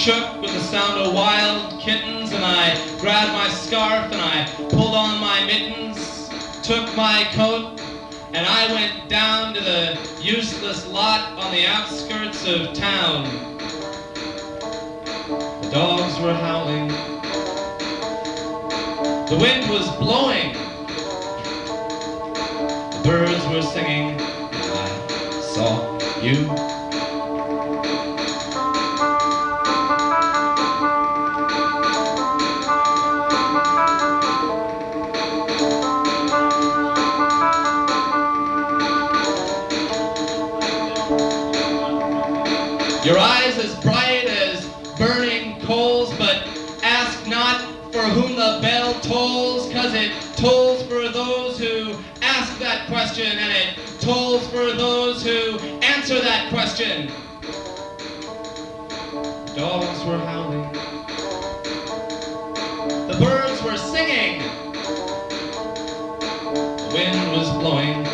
shook with the sound of wild kittens, and I grabbed my scarf and I pulled on my mittens, took my coat, and I went down to the useless lot on the outskirts of town. The dogs were howling. The wind was blowing. The birds were singing. I saw you. Your eyes as bright as burning coals, but ask not for whom the bell tolls, 'cause it tolls for those who ask that question, and it tolls for those who answer that question. Dogs were howling. The birds were singing. The wind was blowing.